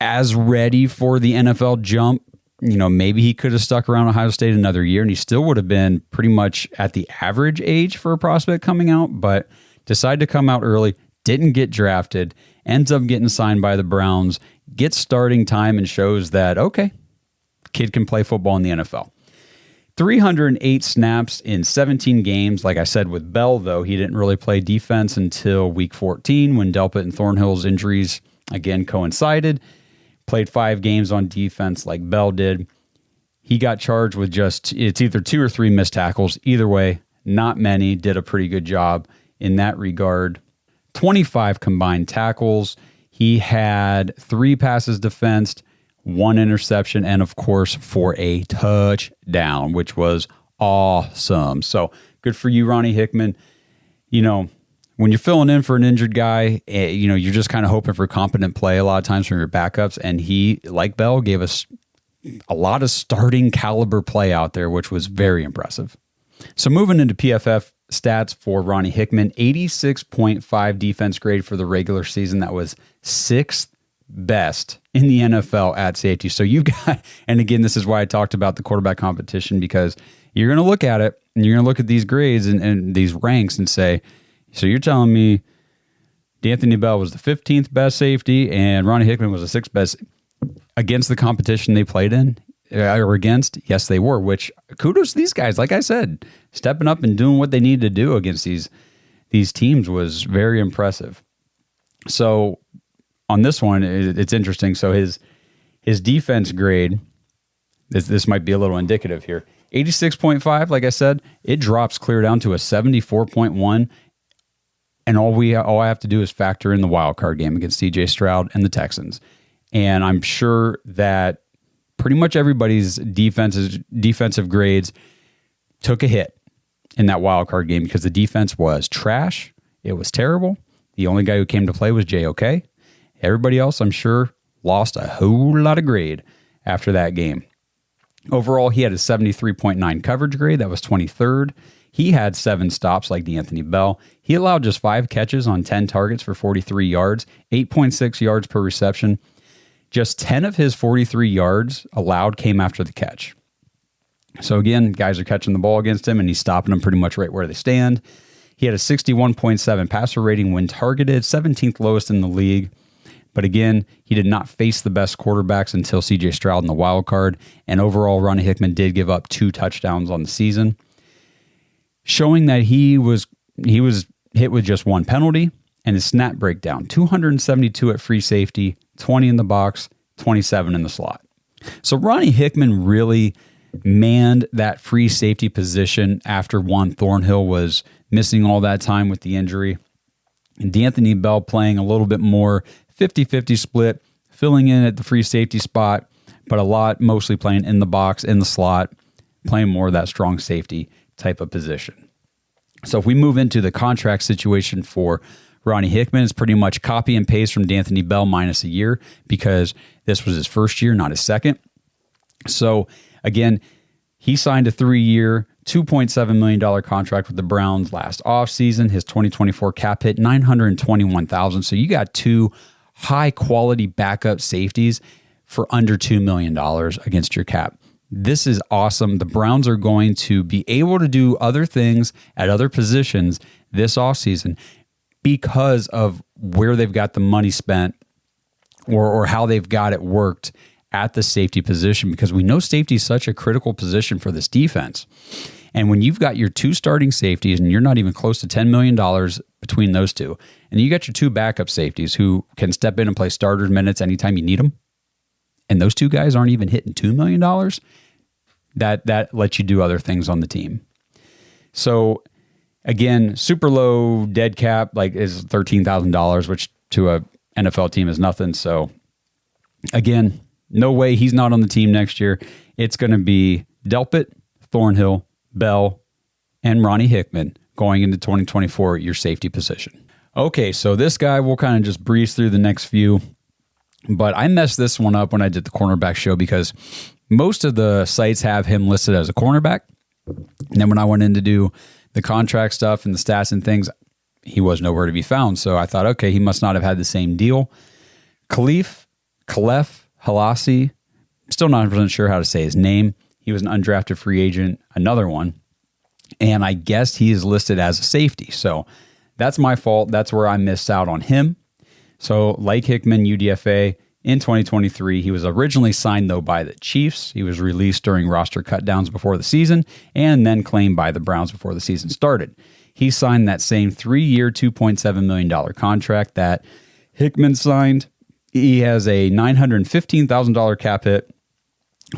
as ready for the NFL jump. Maybe he could have stuck around Ohio State another year and he still would have been pretty much at the average age for a prospect coming out, but decided to come out early, didn't get drafted, ends up getting signed by the Browns, gets starting time and shows that, okay, kid can play football in the NFL. 308 snaps in 17 games. Like I said with Bell, though, he didn't really play defense until week 14 when Delpit and Thornhill's injuries again coincided. Played 5 games on defense like Bell did. He got charged with it's either 2 or 3 missed tackles. Either way, not many. Did a pretty good job in that regard. 25 combined tackles. He had 3 passes defensed, 1 interception, and of course for a touchdown, which was awesome. So good for you, Ronnie Hickman. You know, when you're filling in for an injured guy, you're just kind of hoping for competent play a lot of times from your backups. And he, like Bell, gave us a lot of starting caliber play out there, which was very impressive. So moving into PFF stats for Ronnie Hickman, 86.5 defense grade for the regular season. That was 6th best in the NFL at safety. So you've got, and again, this is why I talked about the quarterback competition, because you're going to look at it and you're going to look at these grades and these ranks and say, so you're telling me D'Anthony Bell was the 15th best safety and Ronnie Hickman was the 6th best against the competition they played in or against? Yes, they were, which kudos to these guys. Like I said, stepping up and doing what they needed to do against these teams was very impressive. So on this one, it's interesting. So his defense grade, this might be a little indicative here. 86.5, like I said, it drops clear down to a 74.1. And all I have to do is factor in the wild card game against CJ Stroud and the Texans. And I'm sure that pretty much everybody's defensive grades took a hit in that wild card game because the defense was trash. It was terrible. The only guy who came to play was JOK. Everybody else, I'm sure, lost a whole lot of grade after that game. Overall, he had a 73.9 coverage grade. That was 23rd. He had 7 stops like D'Anthony Bell. He allowed just 5 catches on 10 targets for 43 yards, 8.6 yards per reception. Just 10 of his 43 yards allowed came after the catch. So again, guys are catching the ball against him, and he's stopping them pretty much right where they stand. He had a 61.7 passer rating when targeted, 17th lowest in the league. But again, he did not face the best quarterbacks until CJ Stroud in the wild card. And overall, Ronnie Hickman did give up 2 touchdowns on the season, showing that he was hit with just 1 penalty. And his snap breakdown, 272 at free safety, 20 in the box, 27 in the slot. So Ronnie Hickman really manned that free safety position after Juan Thornhill was missing all that time with the injury. And D'Anthony Bell playing a little bit more 50-50 split, filling in at the free safety spot, but a lot mostly playing in the box, in the slot, playing more of that strong safety type of position. So if we move into the contract situation for Ronnie Hickman, it's pretty much copy and paste from D'Anthony Bell minus a year because this was his first year, not his second. So again, he signed a 3-year, $2.7 million contract with the Browns last offseason. His 2024 cap hit $921,000. So you got 2 high-quality backup safeties for under $2 million against your cap. This is awesome. The Browns are going to be able to do other things at other positions this offseason because of where they've got the money spent or how they've got it worked at the safety position, because we know safety is such a critical position for this defense. And when you've got your 2 starting safeties and you're not even close to $10 million between those 2, and you got your 2 backup safeties who can step in and play starters minutes anytime you need them, and those 2 guys aren't even hitting $2 million, that lets you do other things on the team. So again, super low dead cap, like is $13,000, which to a NFL team is nothing. So again, no way he's not on the team next year. It's going to be Delpit, Thornhill, Bell, and Ronnie Hickman going into 2024 at your safety position. Okay, so this guy, we'll kind of just breeze through the next few. But I messed this one up when I did the cornerback show because most of the sites have him listed as a cornerback. And then when I went in to do the contract stuff and the stats and things, he was nowhere to be found. So I thought, okay, he must not have had the same deal. Khalif Halassi, still not 100% sure how to say his name. He was an undrafted free agent, another one. And I guess he is listed as a safety. So That's my fault. That's where I missed out on him. So like Hickman, UDFA, in 2023, he was originally signed, though, by the Chiefs. He was released during roster cutdowns before the season and then claimed by the Browns before the season started. He signed that same 3-year, $2.7 million contract that Hickman signed. He has a $915,000 cap hit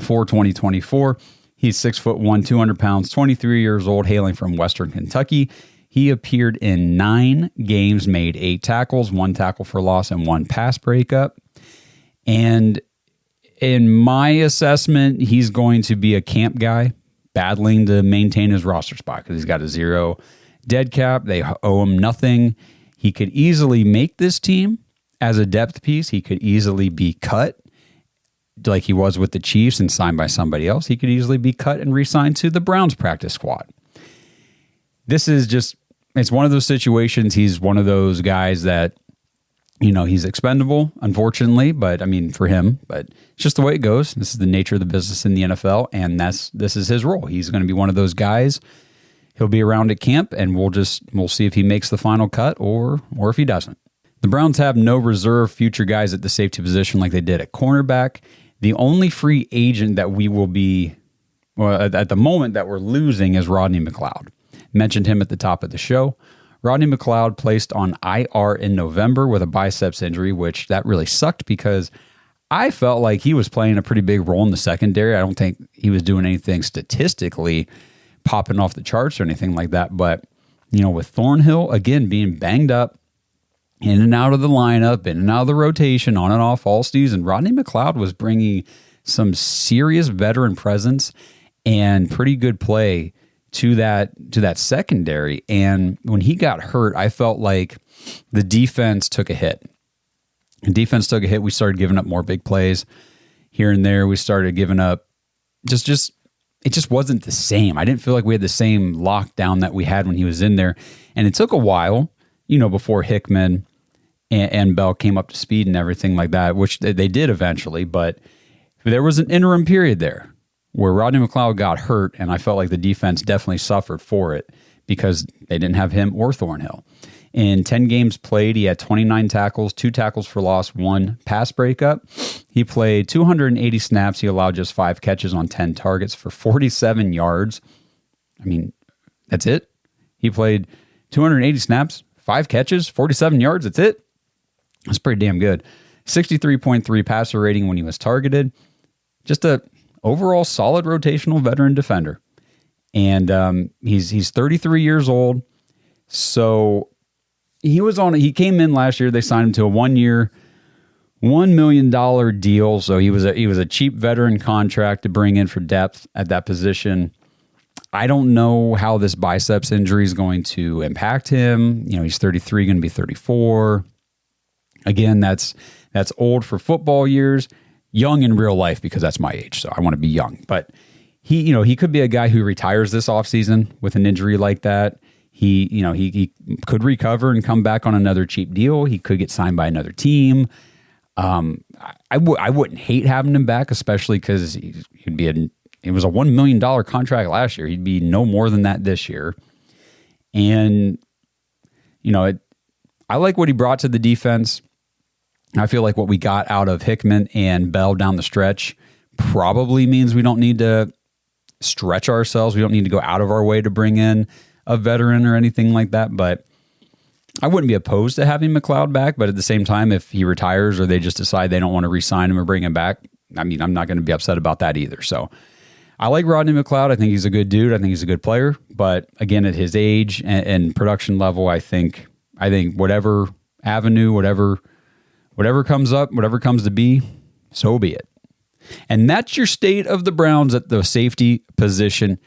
for 2024. He's 6'1", 200 pounds, 23 years old, hailing from Western Kentucky. He appeared in 9 games, made 8 tackles, 1 tackle for loss, and 1 pass breakup. And in my assessment, he's going to be a camp guy battling to maintain his roster spot because he's got a 0 dead cap. They owe him nothing. He could easily make this team as a depth piece. He could easily be cut like he was with the Chiefs and signed by somebody else. He could easily be cut and re-signed to the Browns practice squad. This is just, it's one of those situations. He's one of those guys that, you know, he's expendable, unfortunately, but I mean, for him, but it's just the way it goes. This is the nature of the business in the NFL, and this is his role. He's going to be one of those guys. He'll be around at camp, and we'll see if he makes the final cut or if he doesn't. The Browns have no reserve future guys at the safety position like they did at cornerback. The only free agent that we will be, well, at the moment that we're losing is Rodney McLeod. Mentioned him at the top of the show. Rodney McLeod placed on IR in November with a biceps injury, which that really sucked because I felt like he was playing a pretty big role in the secondary. I don't think he was doing anything statistically popping off the charts or anything like that. But, you know, with Thornhill, again, being banged up, in and out of the lineup, in and out of the rotation, on and off all season, Rodney McLeod was bringing some serious veteran presence and pretty good play to that secondary. And when he got hurt, I felt like the defense took a hit. The defense took a hit. We started giving up more big plays here and there. We started giving up it just wasn't the same. I didn't feel like we had the same lockdown that we had when he was in there. And it took a while, you know, before Hickman and Bell came up to speed and everything like that, which they did eventually. But there was an interim period there where Rodney McLeod got hurt, and I felt like the defense definitely suffered for it because they didn't have him or Thornhill. In 10 games played, he had 29 tackles, 2 tackles for loss, 1 pass breakup. He played 280 snaps. He allowed just 5 catches on 10 targets for 47 yards. I mean, that's it. He played 280 snaps, 5 catches, 47 yards. That's it. That's pretty damn good. 63.3 passer rating when he was targeted. Just a overall solid rotational veteran defender. And he's 33 years old. So he came in last year. They signed him to a 1-year, $1 million deal. So he was a cheap veteran contract to bring in for depth at that position. I don't know how this biceps injury is going to impact him. You know, he's 33, going to be 34. Again, that's old for football years, young in real life because that's my age. So I want to be young. But he could be a guy who retires this offseason with an injury like that. He could recover and come back on another cheap deal. He could get signed by another team. I wouldn't hate having him back, especially because it was a $1 million contract last year. He'd be no more than that this year. And, you know, I like what he brought to the defense. I feel like what we got out of Hickman and Bell down the stretch probably means we don't need to stretch ourselves. We don't need to go out of our way to bring in a veteran or anything like that. But I wouldn't be opposed to having McLeod back. But at the same time, if he retires or they just decide they don't want to re-sign him or bring him back, I mean, I'm not going to be upset about that either. So I like Rodney McLeod. I think he's a good dude. I think he's a good player. But again, at his age and production level, I think whatever avenue, whatever comes up, whatever comes to be, so be it. And that's your state of the Browns at the safety position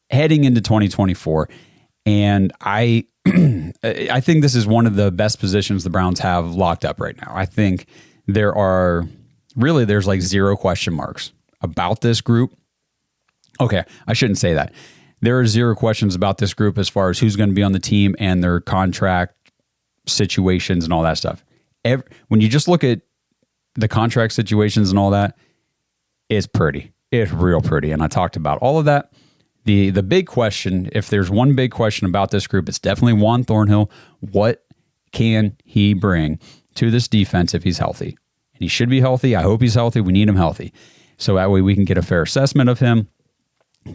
heading into 2024. And I think this is one of the best positions the Browns have locked up right now. I think there's like 0 question marks about this group. Okay, I shouldn't say that. There are 0 questions about this group as far as who's going to be on the team and their contract situations and all that stuff. When you just look at the contract situations and all that, it's pretty. It's real pretty. And I talked about all of that. The big question, if there's one big question about this group, it's definitely Juan Thornhill. What can he bring to this defense if he's healthy? And he should be healthy. I hope he's healthy. We need him healthy. So that way we can get a fair assessment of him.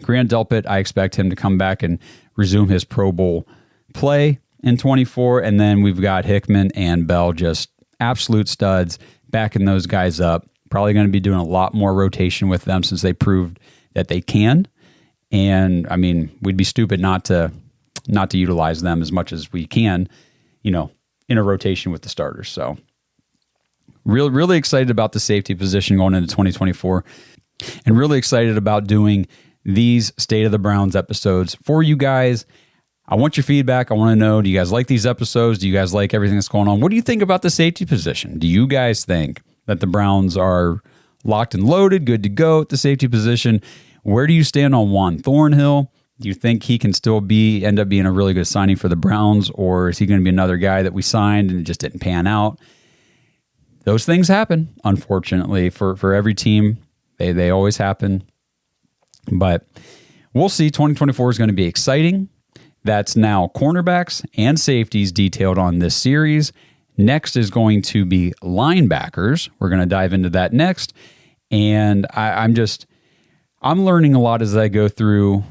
Grant Delpit, I expect him to come back and resume his Pro Bowl play in 24. And then we've got Hickman and Bell, just absolute studs, backing those guys up. Probably going to be doing a lot more rotation with them since they proved that they can. And I mean, we'd be stupid not to utilize them as much as we can, in a rotation with the starters. So really excited about the safety position going into 2024, and really excited about doing these State of the Browns episodes for you guys. I want your feedback. I want to know, do you guys like these episodes? Do you guys like everything that's going on? What do you think about the safety position? Do you guys think that the Browns are locked and loaded, good to go at the safety position? Where do you stand on Juan Thornhill? Do you think he can still end up being a really good signing for the Browns, or is he going to be another guy that we signed and it just didn't pan out? Those things happen, unfortunately, for every team. They always happen. But we'll see. 2024 is going to be exciting. That's now cornerbacks and safeties detailed on this series. Next is going to be linebackers. We're going to dive into that next. And I'm learning a lot as I go through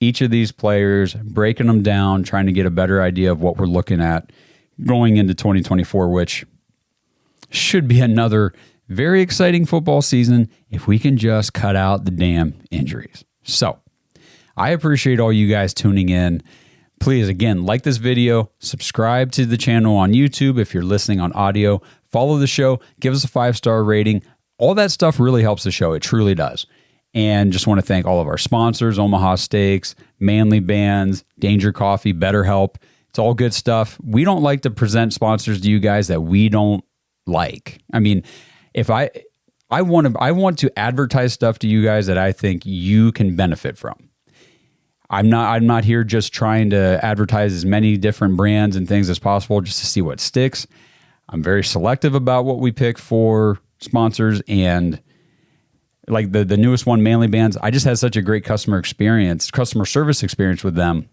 each of these players, breaking them down, trying to get a better idea of what we're looking at going into 2024, which should be another very exciting football season if we can just cut out the damn injuries. So I appreciate all you guys tuning in. Please, again, like this video, subscribe to the channel on YouTube if you're listening on audio, follow the show, give us a 5-star rating. All that stuff really helps the show. It truly does. And just want to thank all of our sponsors, Omaha Steaks, Manly Bands, Danger Coffee, BetterHelp. It's all good stuff. We don't like to present sponsors to you guys that we don't like. I mean, if I want to advertise stuff to you guys that I think you can benefit from. I'm not here just trying to advertise as many different brands and things as possible just to see what sticks. I'm very selective about what we pick for sponsors, and like the newest one, Manly Bands, I just had such a great customer service experience with them.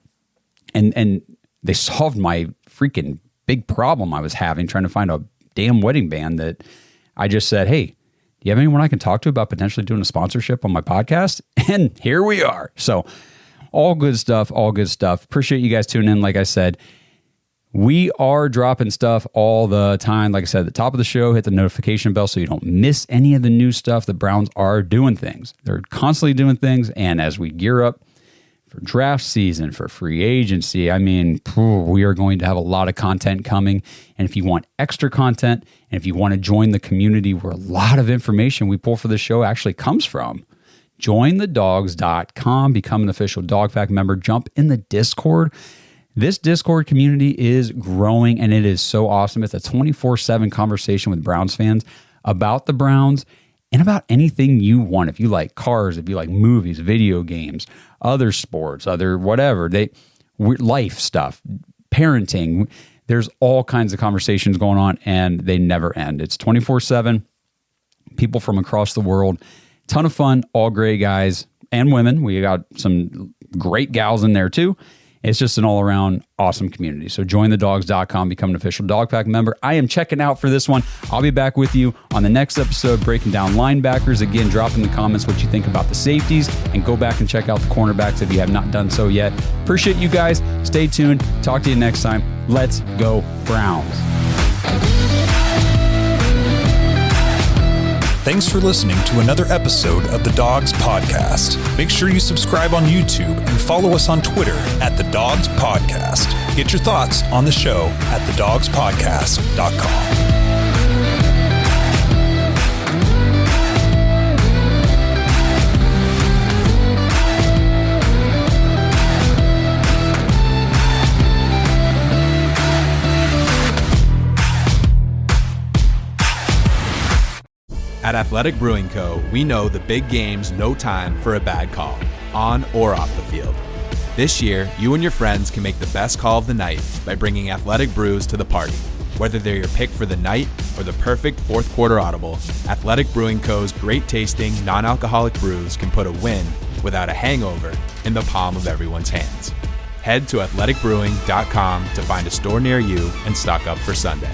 And they solved my freaking big problem I was having trying to find a damn wedding band that I just said, hey, do you have anyone I can talk to about potentially doing a sponsorship on my podcast? And here we are. So all good stuff. Appreciate you guys tuning in. Like I said, we are dropping stuff all the time. Like I said, at the top of the show, hit the notification bell so you don't miss any of the new stuff. The Browns are doing things. They're constantly doing things. And as we gear up for draft season, for free agency, I mean, we are going to have a lot of content coming. And if you want extra content, and if you want to join the community where a lot of information we pull for the show actually comes from, jointhedogs.com, become an official Dog Pack member, jump in the Discord. This Discord community is growing, and it is so awesome. It's a 24/7 conversation with Browns fans about the Browns and about anything you want. If you like cars, if you like movies, video games, other sports, other whatever, life stuff, parenting, there's all kinds of conversations going on, and they never end. It's 24/7, people from across the world. Ton of fun, all great guys and women. We got some great gals in there too. It's just an all-around awesome community. So jointhedogs.com, become an official Dog Pack member. I am checking out for this one. I'll be back with you on the next episode, breaking down linebackers. Again, drop in the comments what you think about the safeties, and go back and check out the cornerbacks if you have not done so yet. Appreciate you guys. Stay tuned. Talk to you next time. Let's go Browns. Thanks for listening to another episode of the Dogs Podcast. Make sure you subscribe on YouTube and follow us on Twitter at The Dogs Podcast. Get your thoughts on the show at thedogspodcast.com. At Athletic Brewing Co., we know the big game's no time for a bad call, on or off the field. This year, you and your friends can make the best call of the night by bringing Athletic Brews to the party. Whether they're your pick for the night or the perfect fourth quarter audible, Athletic Brewing Co.'s great tasting, non-alcoholic brews can put a win without a hangover in the palm of everyone's hands. Head to athleticbrewing.com to find a store near you and stock up for Sunday.